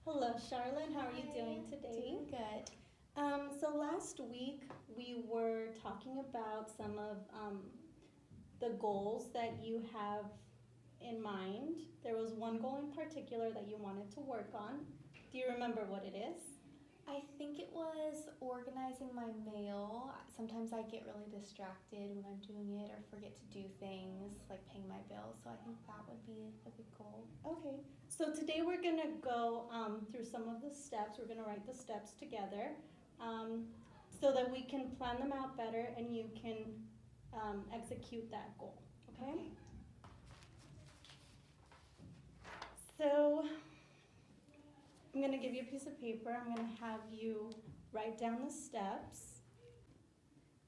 Hello, Charlotte. How are you doing Hi, today? doing good. So last week we were talking about some of the goals that you have in mind. There was one goal in particular that you wanted to work on. Do you remember what it is? I think it was organizing my mail. Sometimes I get really distracted when I'm doing it or forget to do things like paying my bills, so I think that would be a good goal. Okay. So today we're going to go through some of the steps. We're going to write the steps together um, so that we can plan them out better and you can execute that goal. Okay? So I'm going to give you a piece of paper. I'm going to have you write down the steps.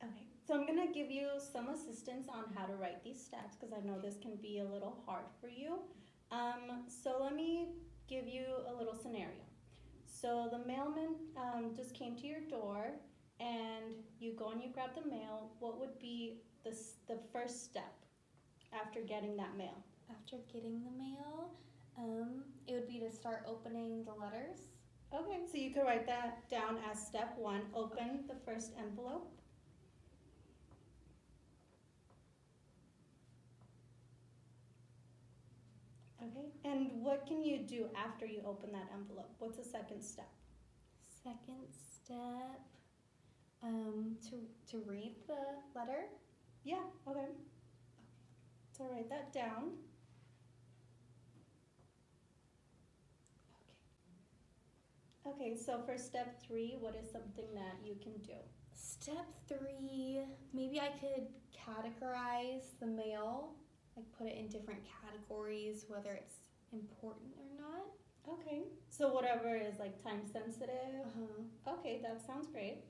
Okay, so I'm going to give you some assistance on how to write these steps because I know this can be a little hard for you. So let me give you a little scenario. So the mailman just came to your door and you go and you grab the mail. What would be the first step after getting that mail? After getting the mail, it would be to start opening the letters. Okay, so you could write that down as step one. Open the first envelope. Okay, and what can you do after you open that envelope? What's the second step? Second step, to read the letter. Yeah, okay. So write that down. Okay, so for step three, what is something that you can do? Step three, maybe I could categorize the mail, like put it in different categories, whether it's important or not. Okay, so whatever is like time sensitive. Uh-huh. Okay, that sounds great.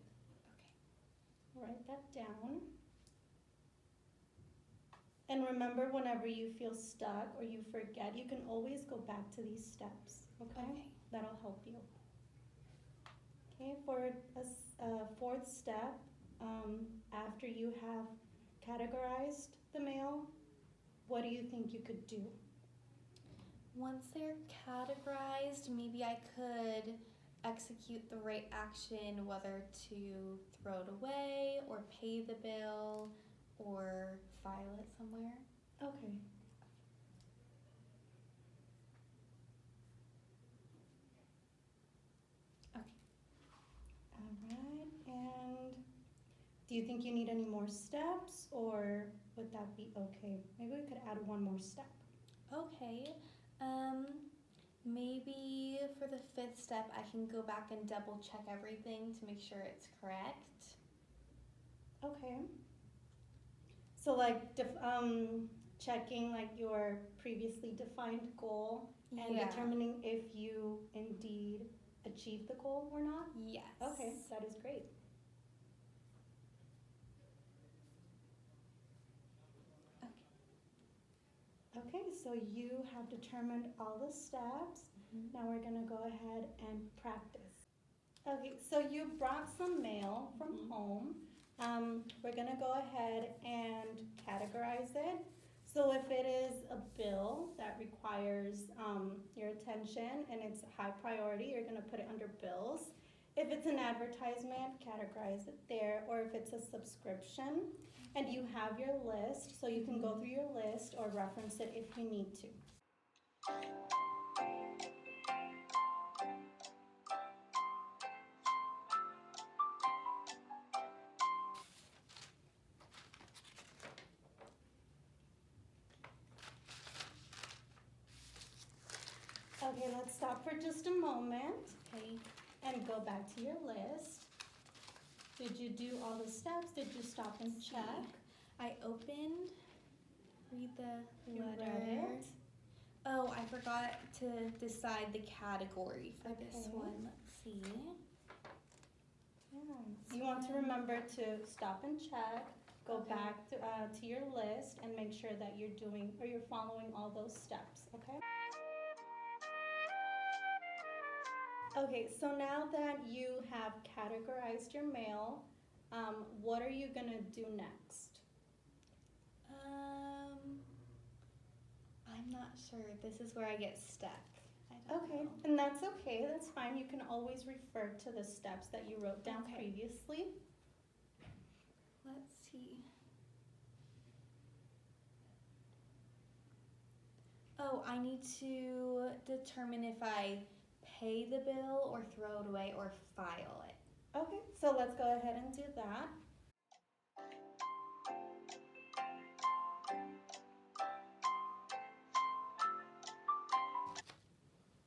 Okay. Write that down. And remember, whenever you feel stuck or you forget, you can always go back to these steps, okay? Okay. That'll help you. Okay, for a fourth step, after you have categorized the mail, what do you think you could do? Once they're categorized, maybe I could execute the right action, whether to throw it away or pay the bill or file it somewhere. Okay. Okay. All right, and do you think you need any more steps or would that be okay? Maybe we could add one more step. Okay. Maybe for the fifth step, I can go back and double check everything to make sure it's correct. Okay. So like checking like your previously defined goal and Yeah. determining if you indeed achieved the goal or not? Yes. Okay, that is great. Okay, so you have determined all the steps. Mm-hmm. Now we're going to go ahead and practice. Okay, so you brought some mail from Mhm. home. We're going to go ahead and categorize it. So if it is a bill that requires your attention and it's high priority, you're going to put it under bills. If it's an advertisement, categorize it there. Or if it's a subscription and you have your list, so you can go through your list or reference it if you need to. Okay, let's stop for just a moment, okay, and go back to your list. Did you do all the steps? Did you stop and check? I opened, read the You letter. read it? Oh, I forgot to decide the category for this Okay. one. Let's see. Yeah. You want to remember to stop and check, go Okay. back to your list and make sure that you're doing or you're following all those steps, okay? Okay, so now that you have categorized your mail, what are you gonna do next? I'm not sure. This is where I get stuck. I Okay, and that's okay, that's fine. You can always refer to the steps that you wrote down Okay. previously. Let's see. Oh, I need to determine if I pay the bill or throw it away or file it. Okay, so let's go ahead and do that.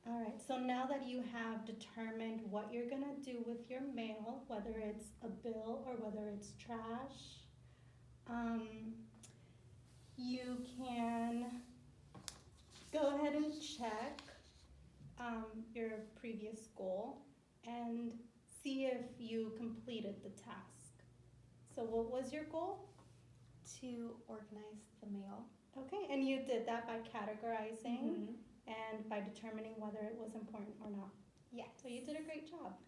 All right, so now that you have determined what you're gonna do with your mail, whether it's a bill or whether it's trash, you can go ahead and check your previous goal and see if you completed the task. So what was your goal? To organize the mail. Okay, and you did that by categorizing Mm-hmm. and by determining whether it was important or not. Yes. So you did a great job.